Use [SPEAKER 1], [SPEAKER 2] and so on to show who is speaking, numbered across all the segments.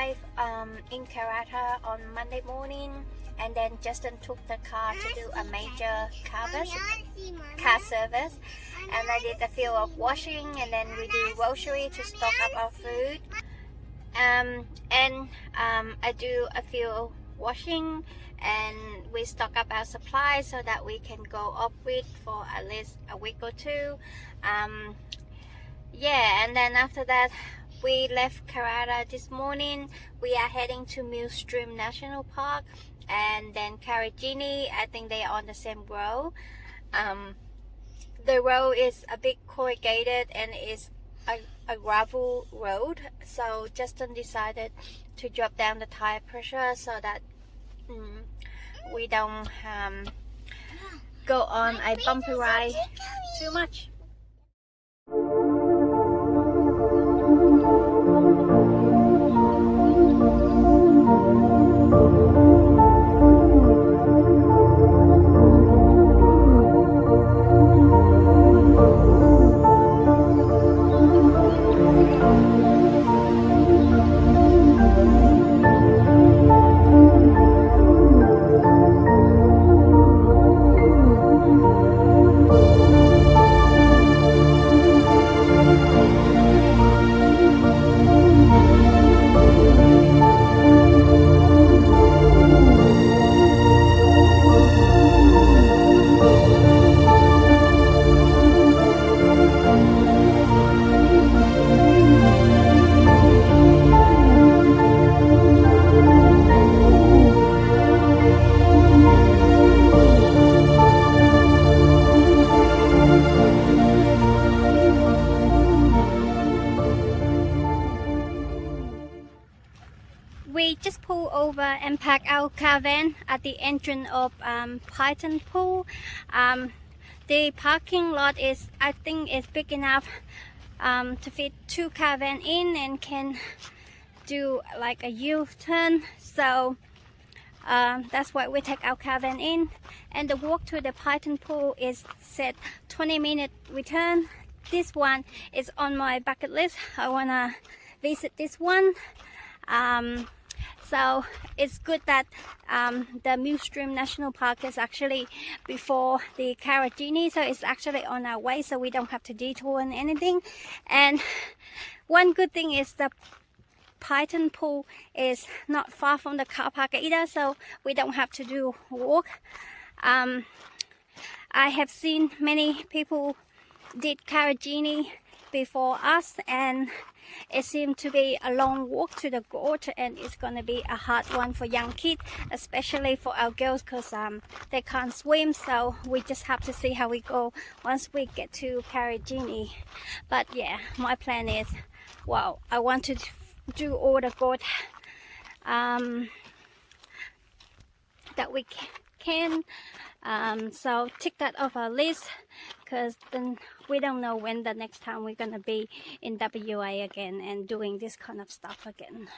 [SPEAKER 1] arrived in Karata on Monday morning, and then Justin took the car to do a major car service, and I did a few of washing, and then we do grocery to stock up our food, and I do a few washing, and we stock up our supplies so that we can go off grid for at least a week or two. Yeah, and then after that we left Karata this morning. We are heading to Millstream National Park, and then Karijini. I think they are on the same road. The road is a bit corrugated and is a gravel road, so Justin decided to drop down the tire pressure so that we don't go on a bumpy ride too much. We just pulled over and parked our caravan at the entrance of Python Pool. The parking lot is, I think, is big enough to fit 2 caravan in and can do like a U-turn. So that's why we take our caravan in. And the walk to the Python Pool is set 20-minute return. This one is on my bucket list. I wanna visit this one. So it's good that the Millstream National Park is actually before the Karijini, so it's actually on our way, so we don't have to detour and anything. And one good thing is the Python Pool is not far from the car park either, so we don't have to do walk. I have seen many people did Karijini before us, and it seemed to be a long walk to the gorge, and it's gonna be a hard one for young kids, especially for our girls, because they can't swim. So we just have to see how we go once we get to Karijini. But yeah, my plan is, well, I want to do all the gorge that we can. So tick that off our list, because then we don't know when the next time we're gonna be in WA again and doing this kind of stuff again.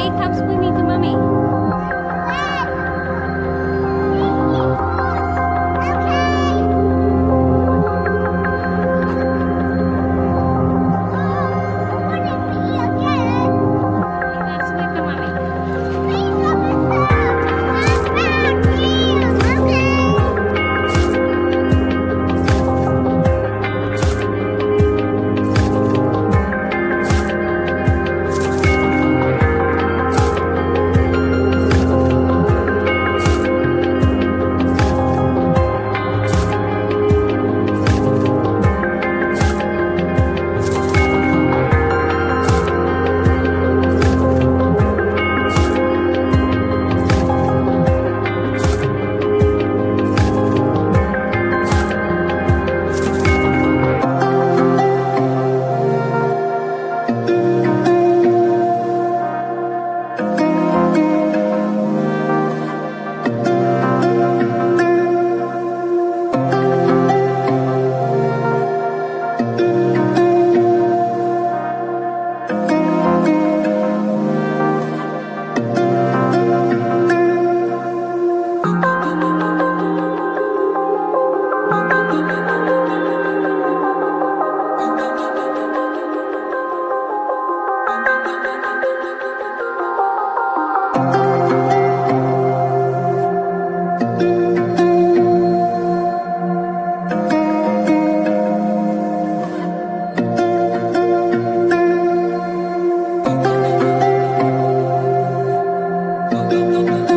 [SPEAKER 1] Okay, come swimming to mommy. Swim to mommy.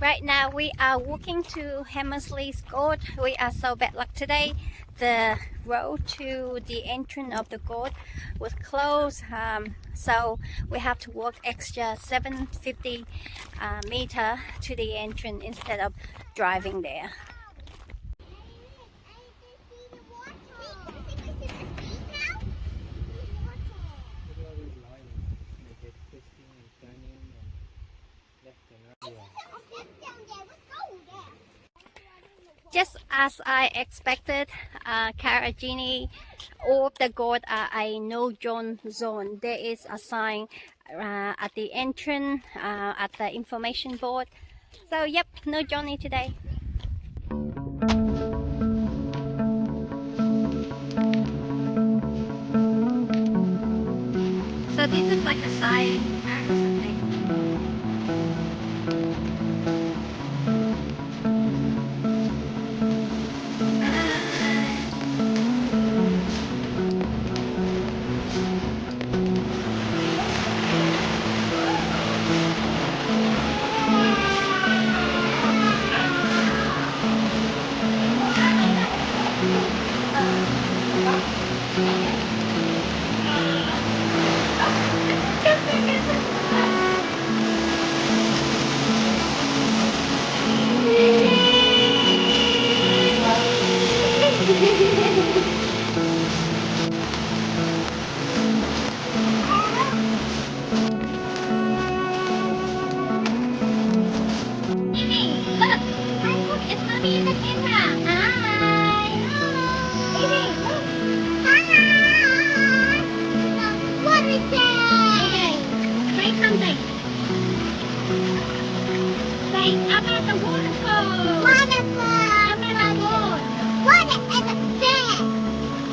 [SPEAKER 1] Right now we are walking to Hamersley Gorge. We are so bad luck today. The road to the entrance of the gorge was closed, so we have to walk extra 750 meter to the entrance instead of driving there. Just as I expected, Karijini or the gorge are a no-drone zone. There is a sign at the entrance, at the information board. So yep, no journey today. this is like a side or something.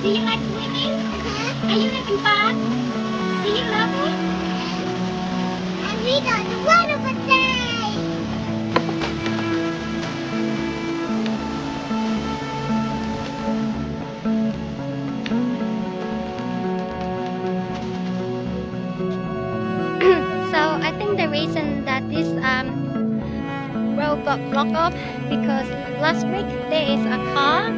[SPEAKER 1] Do you like swimming? Are you having fun? Do you love it? And we got the water for day. So I think the reason that this road got blocked off because last week there is a car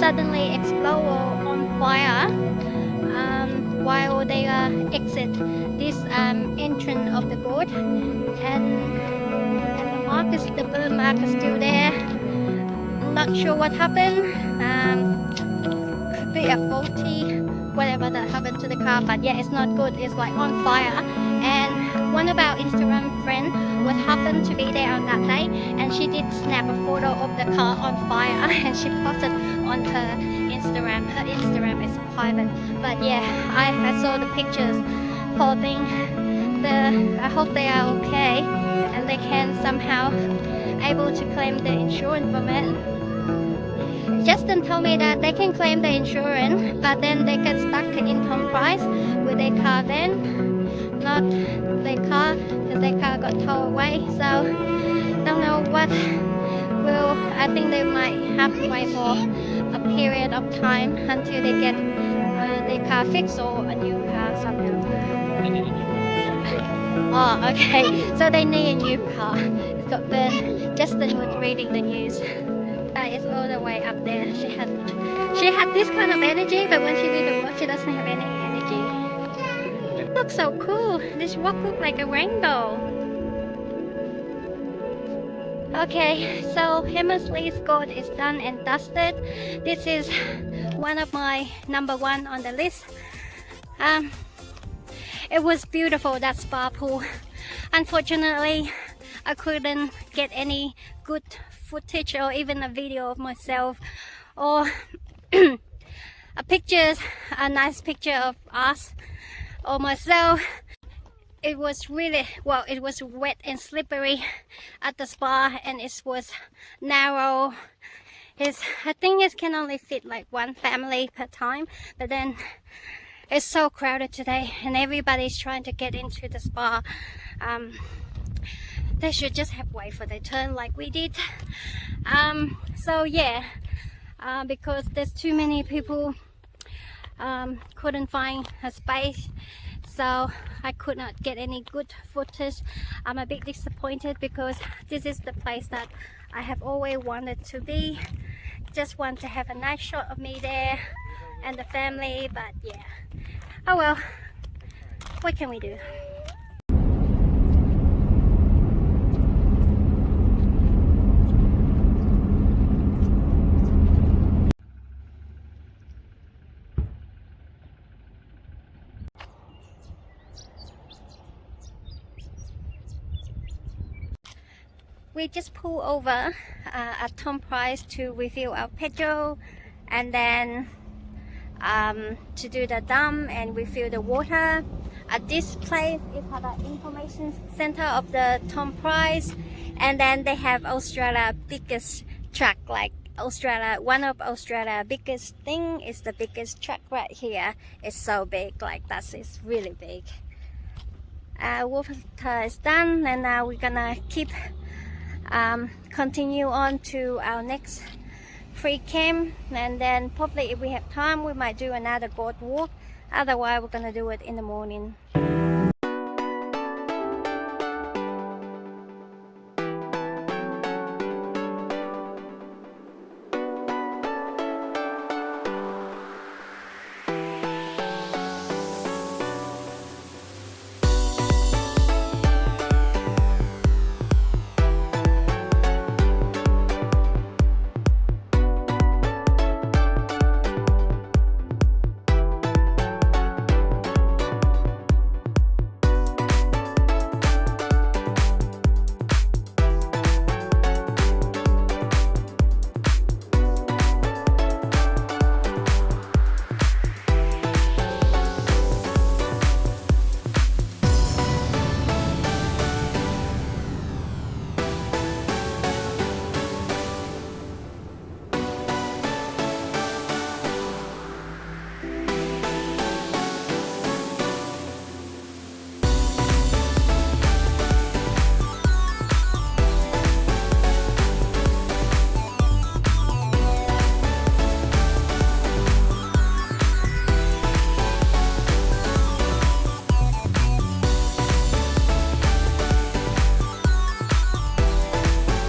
[SPEAKER 1] suddenly explode on fire while they exit this entrance of the boat, and the mark is, the burn mark is still there. Not sure what happened. Could be a faulty whatever that happened to the car, but yeah, it's not good. It's like on fire. And one of our Instagram friends was happened to be there on that day, and she did snap a photo of the car on fire and she posted on her Instagram. Her Instagram is private, but yeah, I saw the pictures. Poor thing. I hope they are okay and they can somehow able to claim the insurance from it. Justin told me that they can claim the insurance, but then they get stuck in Tom price with their car then, not their car, because their car got towed away. So don't know what will. I think they might have to wait for a period of time until they get their car fixed or a new car somehow. Oh, okay. So they need a new car. It's got burned. Justin was reading the news. It's all the way up there. She had this kind of energy, but when she did the work, she doesn't have any energy. It looks so cool. This rock looks like a rainbow. Okay, so Hamersley Gorge is done and dusted. This is one of my #1 on the list. It was beautiful, that spa pool. Unfortunately, I couldn't get any good footage or even a video of myself or a nice picture of us or myself. It was really, well, it was wet and slippery at the spa, and it was narrow. I think it can only fit like one family per time, but then it's so crowded today and everybody's trying to get into the spa. They should just have wait for their turn like we did. So yeah, because there's too many people, couldn't find a space, so I could not get any good footage. I'm a bit disappointed because this is the place that I have always wanted to be. Just want to have a nice shot of me there and the family, but yeah, oh well, what can we do? We just pull over at Tom Price to refill our petrol, and then to do the dump and refill the water. At this place is the information center of the Tom Price, and then they have Australia's biggest truck, like Australia, one of Australia biggest thing is the biggest truck right here. It's so big, like that is really big. Water is done, and now we're gonna keep continue on to our next free camp, and then probably if we have time we might do another goat walk. Otherwise we're gonna do it in the morning.